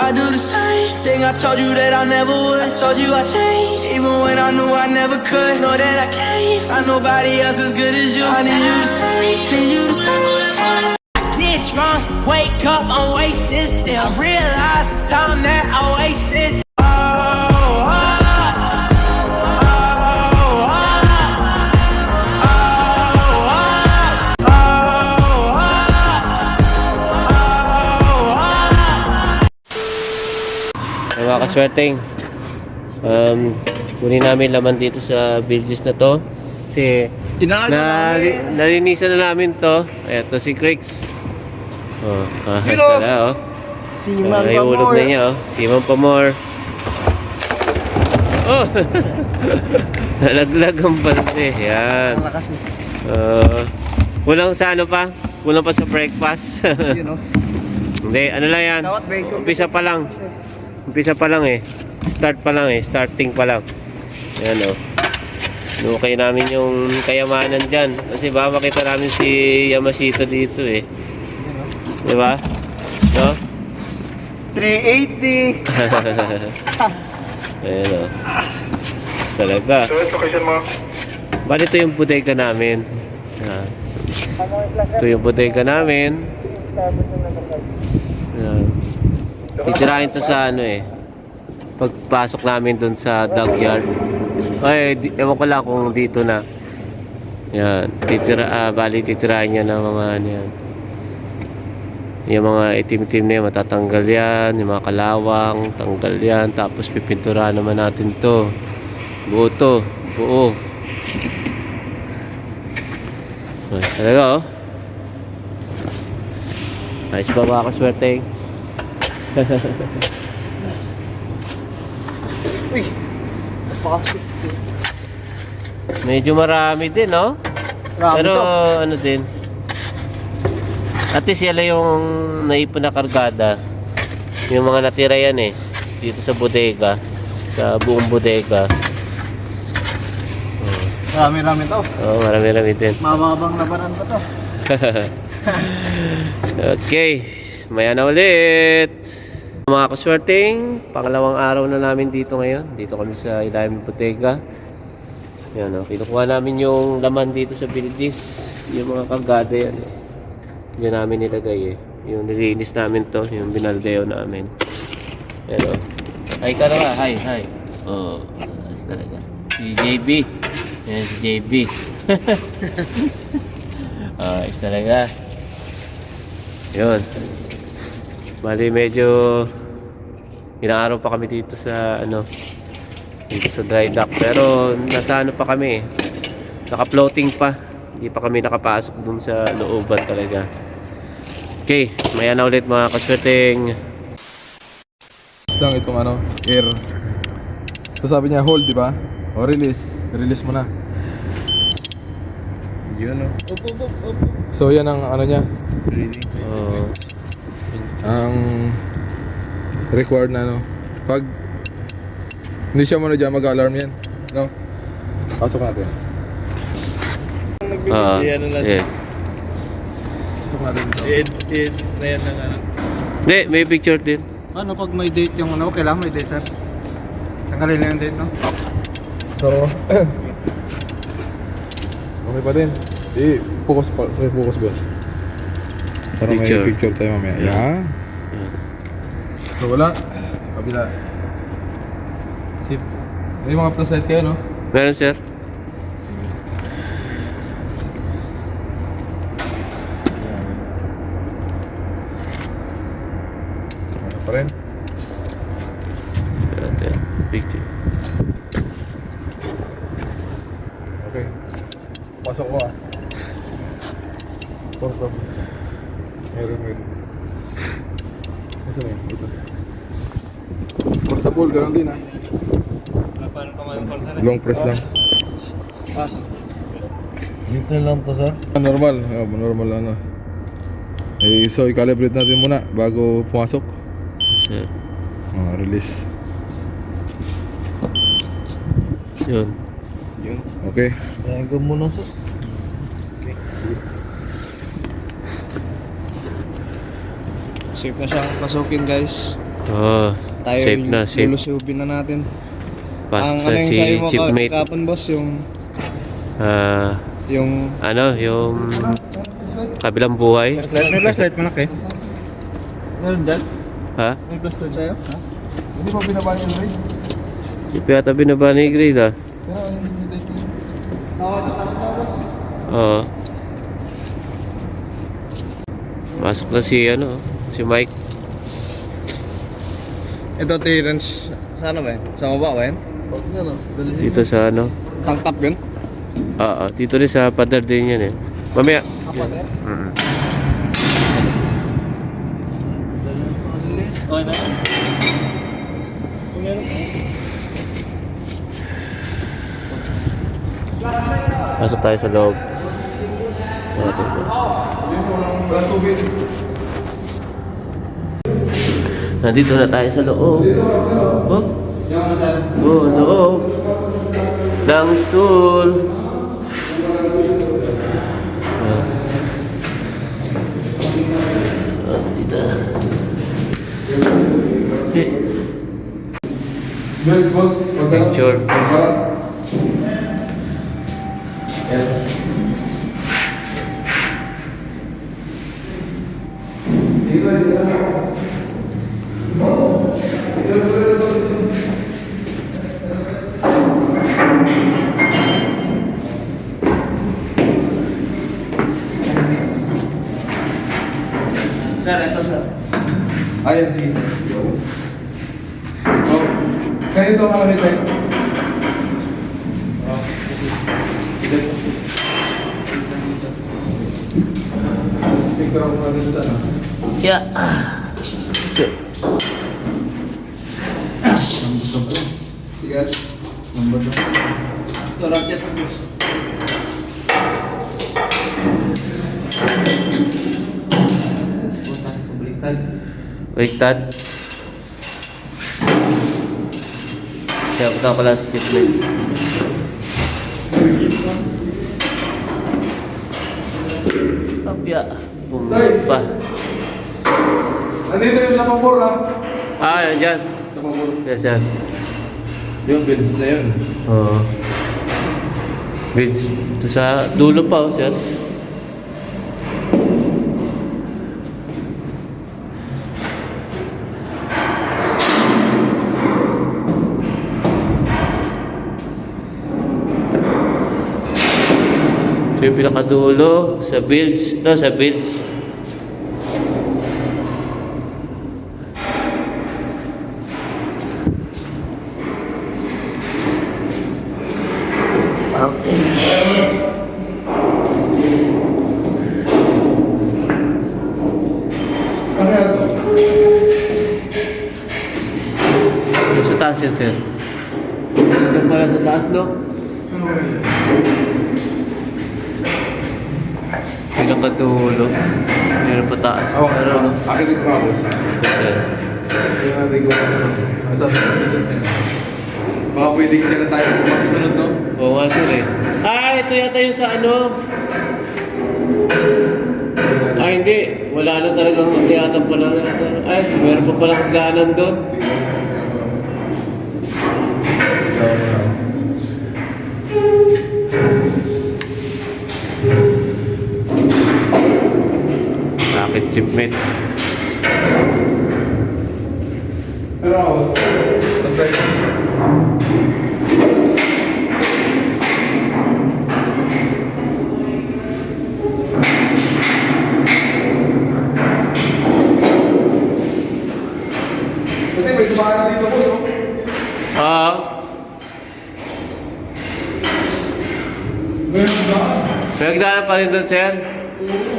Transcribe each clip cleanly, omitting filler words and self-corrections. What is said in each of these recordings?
I do the same thing I told you that I never would. I told you I changed, even when I knew I never could. Know that I can't find nobody else as good as you. I need you to stay, need you to stay. Did wrong, wake up, I'm wasted still. I realize the time that I wasted. Mga kaswerteng, kunin namin laman dito sa villages na to kasi nalinisan na namin to. Eto si Crix. Sana, Siman ay ulog na niya, Siman Pamor. Nalaglag ang banse. Yan. Kulang sa ano pa? Kulang pa sa breakfast. Hindi, ano lang yan, umpisa pa lang. Umpisa pa lang start pa lang starting pa lang. Ayan Nukay namin yung kayamanan dyan. Kasi baka makita namin si Yamashita dito Diba? No? 380. Ayan Talaga. Bali ito yung bodega namin. Ito yung bodega namin. Titirahin to sa pagpasok namin dun sa dog yard. Ay, ewan ko lang kung dito na. Yan, bali titirahin niya ng mga yan. Yung mga itim-itim na yan, matatanggal yan. Yung mga kalawang, tanggal yan. Tapos pipinturahan naman natin to. Buo to, buo. Talaga Ayos ba mga kaswerteng? Uy, napakasik. Medyo marami din, Pero ano din. At least yala yung naipon na kargada. Yung mga natira yan dito sa bodega. Sa buong bodega. Marami-rami to. Marami-rami din. Mababang labanan pa to. Okay, maya na ulit. Mga kaswerteng, pangalawang araw na namin dito ngayon. Dito kami sa ilalim ng bodega. Yan kinukuha namin yung laman dito sa villages. Yung mga kargada yan Diyan namin nilagay Yung nilinis namin to, yung binaldeo namin. Yan Hi ka na hi. Ayos talaga. Si JB. Yan si JB. Ayos talaga. Yun. Bali medyo ilang araw pa kami dito sa dito sa dry dock, pero nasa pa kami naka-floating pa, hindi pa kami nakapasok dun sa looban talaga. Okay, maya na ulit mga kaswerteng. Lang itong air. So sabi niya hold, di ba? O release mo na. Yun So yan ang niya. Ang required na pag hindi siya dyan mag-alarm yan, pasok natin. Pasok natin dito. Na yan ng Hindi, may picture din. Ano pag may date yung kailangan may date, sir? Tanggalin lang yung date, So okay pa din. Focus ba? Para may picture tayo mamaya. Yan. So wala. Kabila. Sip. May mga plus light kayo, Meron, sir. Ano pa rin? Picture. Okay. Pasok ko Portable. Meron. Ito na yun. Ito. Portable, gano'n din Long press lang. Dito lang to, sir. Normal. Normal so i-calibrate natin muna bago pumasok. Sir. Release. Yun. Okay. Kaya ko muna, sir. Safe na siyang pasukin, guys. Oh, Tayo safe na, safe. lulusubin na natin. Pasok sa yung si sabi mo Chipmate. kapon boss, yung Yung kabilang buhay. may flashlight malaki. Meron dyan? Ha? May flashlight sa'yo? Hindi pa binaba yung rate. Hindi pa yata binaba ni grade ah. Pero yung date ko. Oo. Pasok na si si Mike. Ito clearance sa ano ba yun? Sa baba ba yun? Dito sa Tank top yun? Oo, dito rin sa pader din yan eh. Mamaya. Mm. Okay na. Pasok tayo sa loob. Nandito na tayo sa loob. Oh, loob. Ng stool. Dito. Guys, boss. Picture. Sir, ito sir. Ayan, sige. Oh, ganito ang ulit tayo. Picture ako muna dito sa ano. Yeah. Sige, number 2. Ito, rocket ang boss. Baliktad. Kaya punta ko lang sa Chipmate. Apya. Bumpa. Nandito yung sa pabor, ha? Nandyan. Sa pabor. Yes, sir. Yung builds na yun. Oo. Bridge. Ito sa dulo pa, sir. Ito yung pinakadulo sa builds. No, sa builds. Okay. Ano yan to? Sa taas yan, sir. Ito pala sa taas, no? Ano ba yun? Pinakadulo. Meron pa taas. Oo, Pero, akin din Ramos. yes, sir. Yung natin ko. Masabi ko sa atin. Baka pwede ka na tayo magsunod, no? Oo nga, sir eh. Ito yata yung sa hindi. Wala na talagang magliyatan pala yata. Meron pa palang maglanan doon. Bakit Chipmate? Pero ako, basta kasi may tumahan na dito po, no? May nagdaan pa rin doon, sir.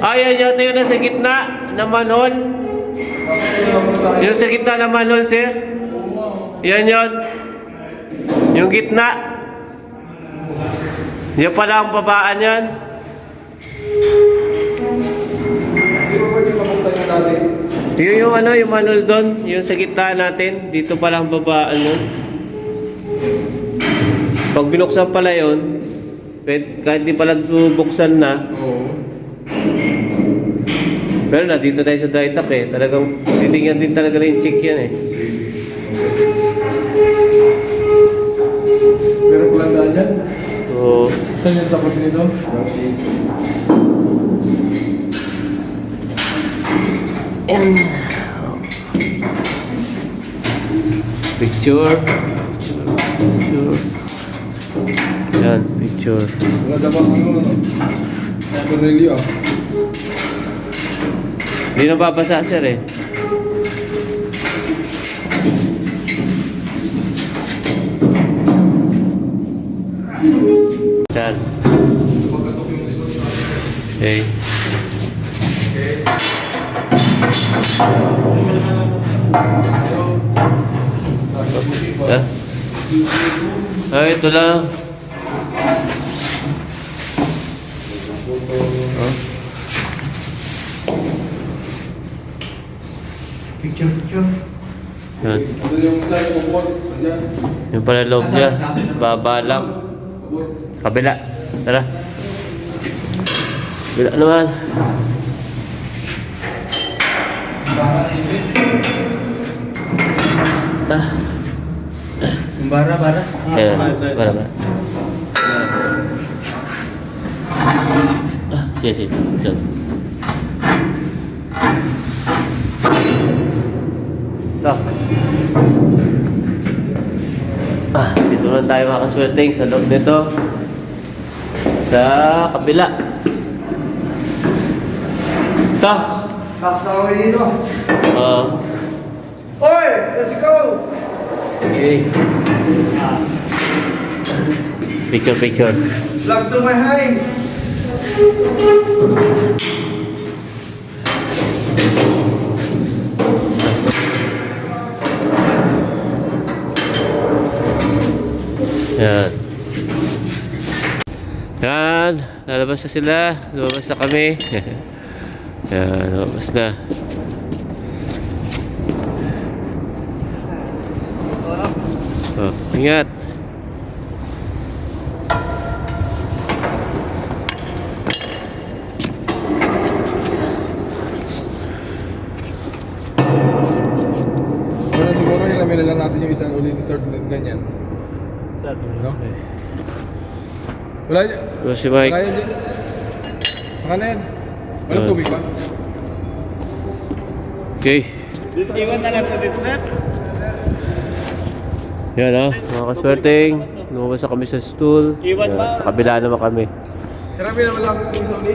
Yan yata yung nasa gitna na manhole. Yung sa gitna na manhole, sir. Yan yun. Yung gitna. Yan pala ang babaan yan. Hindi ba pwede mabuksan niya dati? Yung yung manhole doon. Yung sa gitna natin. Dito pala ang babaan yun. Pag binuksan pala yun, kahit di pala buksan na, Oo. Pero na, dito tayo sa dry top eh. Talagang titingnan din talaga rin check yan eh. Pero kulang daan yan. So, Saan yung tapos nito? yan. Picture. Picture. Yan, picture. Wala dapat ano. Cornelio. Hindi na babasa sir eh. Yan. Okay. Ha? Ito lang. Oh. Picture. Yan. Ano yung tayo kapot? Andyan. Yung pala loob niya. Baba lang. Kabila. Tara. Kabila naman. Ah. Bara. Ayan. Para. Ah, sige. Sige. Dito lang tayo mga kaswerteng sa loob nito. Sa kabila. Tax! Nakasaway dito. Oy! Let's go! Okay. Picture. Vlog to my high. Yan. Yan. Lalabas na sila. Lumabas na kami. Yan. Lumabas na. Oh, ingat. Wala siguro hiramin na lang natin yung isang uli ni third na ganyan. No? Wala yan. Wala si Mike. Wala yan dyan. Saka na yan. Walang tubig pa. Okay. Iwan na lang to dito, sir. Yan mga kaswerteng. Lumabas na kami sa stool. Yan, sa kabila naman kami. Hiramin naman lang yung isang uli.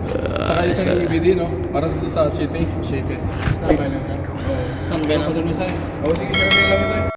Saka isang EBD, no? Para sa city. City. Standby lang, sir. Oo. Standby lang. Oo, sige, hiramin lang ito eh.